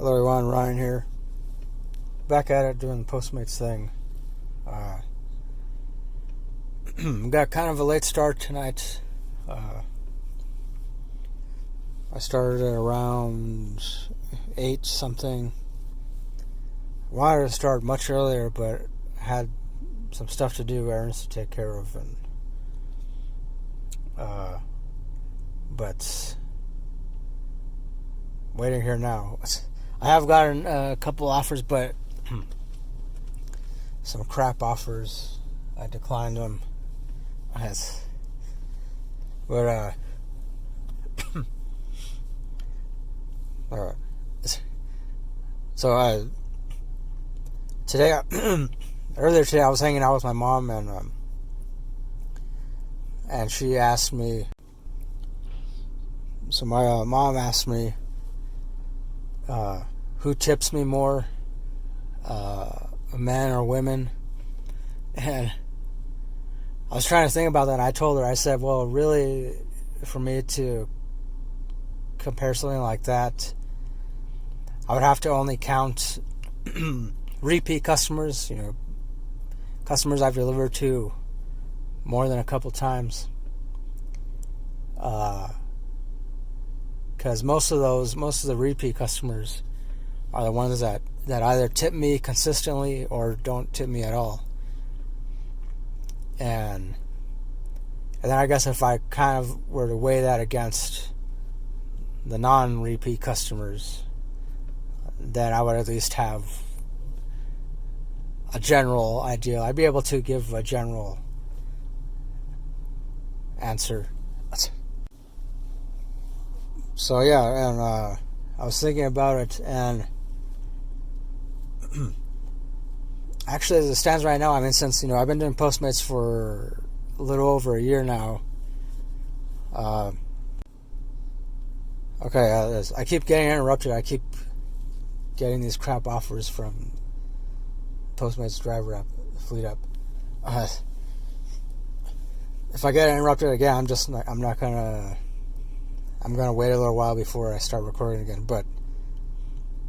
Hello everyone, Ryan here. Back at it doing the Postmates thing. Got kind of a late start tonight. I started at around 8 something. Wanted to start much earlier, but had some stuff to do, errands to take care of, and but waiting here now. I have gotten a couple offers, but some crap offers. I declined them. But alright. So today, earlier today, I was hanging out with my mom, and she asked me. So my mom asked me, who tips me more, men or women? And I was trying to think about that. I told her, I said, well, really, for me to compare something like that, I would have to only count repeat customers, customers I've delivered to more than a couple times. Because most of the repeat customers are the ones that either tip me consistently or don't tip me at all. And then I guess if I kind of were to weigh that against the non-repeat customers, then I would at least have a general idea. I'd be able to give a general answer. So yeah, and I was thinking about it, and actually, as it stands right now, I mean, since I've been doing Postmates for a little over a year now. I keep getting interrupted. I keep getting these crap offers from Postmates driver app, Fleet app. If I get interrupted again, I'm gonna wait a little while before I start recording again. But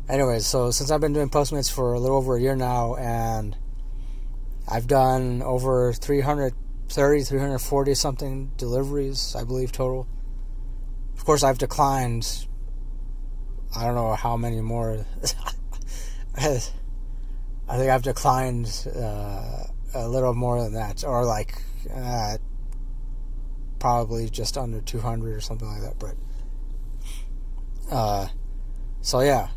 anyways, so since I've been doing Postmates for a little over a year now, and I've done over 340 something deliveries, I believe, total. Of course, I've declined, I don't know how many more. I think I've declined a little more than that, or probably just under 200 or something like that. But so yeah,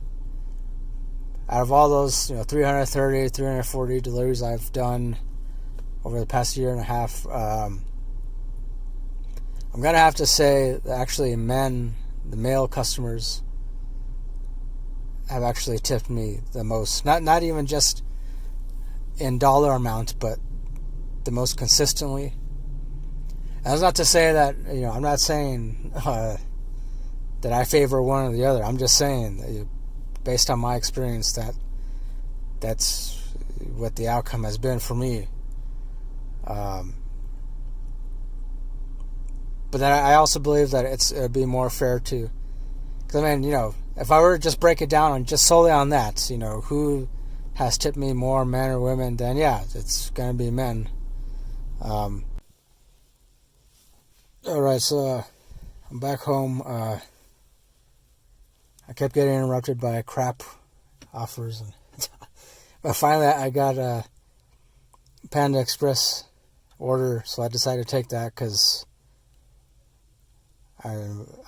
out of all those 330, 340 deliveries I've done over the past year and a half, I'm gonna have to say that actually the male customers have actually tipped me the most. Not even just in dollar amount, but the most consistently. And that's not to say that I'm not saying that I favor one or the other. I'm just saying that, based on my experience, that's what the outcome has been for me. But then I also believe that it'd be more fair to, because I mean, if I were to just break it down and just solely on that, who has tipped me more, men or women, then yeah, it's gonna be men. Alright, so I'm back home. I kept getting interrupted by crap offers, and but finally I got a Panda Express order, so I decided to take that because I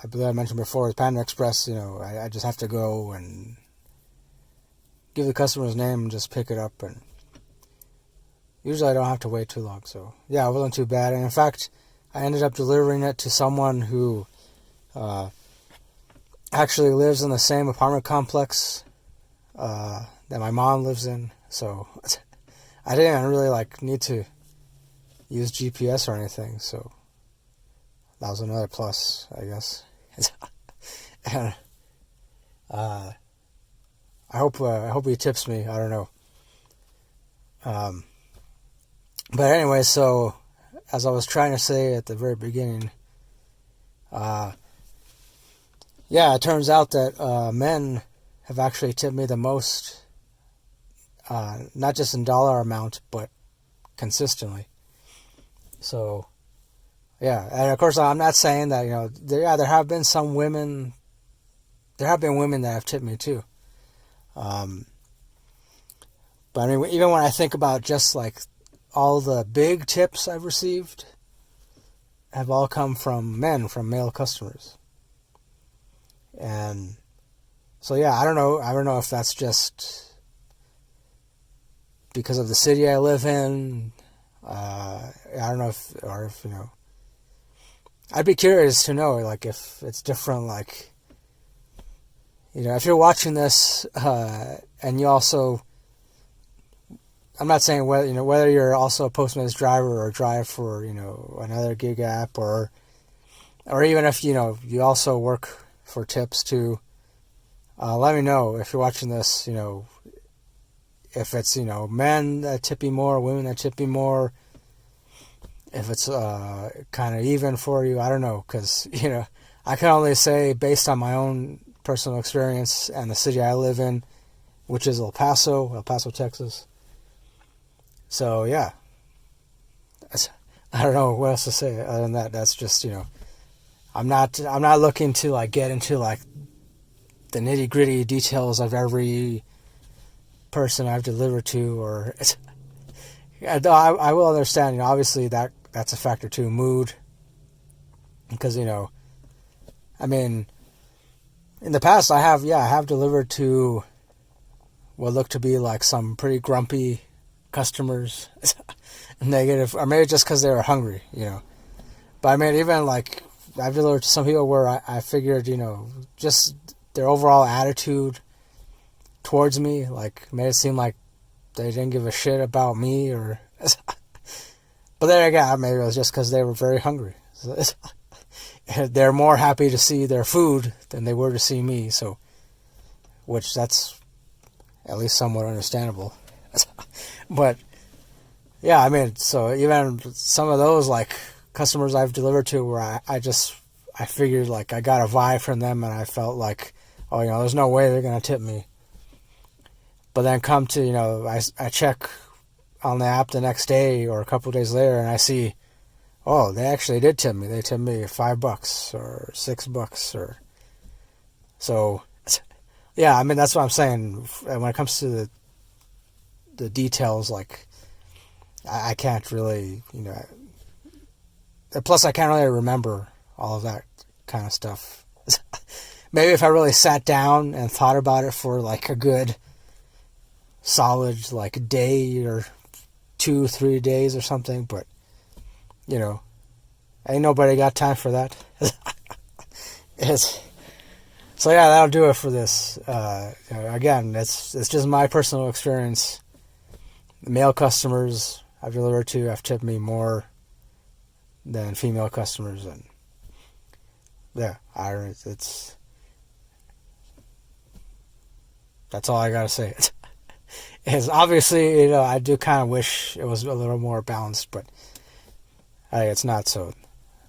believe I mentioned before, with Panda Express, I just have to go and give the customer's name and just pick it up, and usually I don't have to wait too long. So yeah, it wasn't too bad, and in fact, I ended up delivering it to someone who actually lives in the same apartment complex that my mom lives in. So I didn't really need to use GPS or anything. So that was another plus, I guess. And I hope he tips me. I don't know. But anyway, so as I was trying to say at the very beginning, yeah, it turns out that men have actually tipped me the most, not just in dollar amount, but consistently. So, yeah, and of course, I'm not saying that, there have been some women, there have been women that have tipped me too. But I mean, even when I think about just like all the big tips I've received, have all come from men, from male customers. And so, yeah, I don't know if that's just because of the city I live in. I don't know if I'd be curious to know, like, if it's different, like, if you're watching this, and you also, I'm not saying whether you're also a Postmates driver or drive for, another gig app, or even if, you also work for tips too. Let me know if you're watching this, if it's, men that tip you more, women that tip you more, if it's kind of even for you. I don't know, because, I can only say based on my own personal experience and the city I live in, which is El Paso, Texas. So, yeah. I don't know what else to say other than that. That's just, I'm not looking to, like, get into, like, the nitty-gritty details of every person I've delivered to, or I will understand, obviously that's a factor too, mood, because, I mean, in the past I have delivered to what looked to be like some pretty grumpy customers, negative, or maybe just because they were hungry, but I mean, even like I've delivered to some people where I figured, just their overall attitude towards me, like, made it seem like they didn't give a shit about me, or but there again, maybe it was just because they were very hungry. So they're more happy to see their food than they were to see me, so, which that's at least somewhat understandable. But yeah, I mean, so even some of those, like, customers I've delivered to where I figured, like, I got a vibe from them and I felt like, oh, there's no way they're going to tip me. But then come to, I check on the app the next day or a couple of days later and I see, oh, they actually did tip me. They tipped me $5 or $6 or so. Yeah, I mean, that's what I'm saying. When it comes to the details, like, I can't really, plus I can't really remember all of that kind of stuff. Maybe if I really sat down and thought about it for like a good solid, like, day or 2-3 days or something, but ain't nobody got time for that. So yeah, that'll do it for this. Again, it's just my personal experience. The male customers I've delivered to have tipped me more than female customers, and yeah, that's all I gotta say. Is obviously, I do kind of wish it was a little more balanced, but it's not, so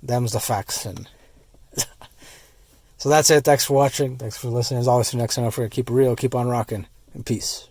them's the facts. And so that's it. Thanks for watching. Thanks for listening. As always, for next time, don't forget to keep it real, keep on rocking, and peace.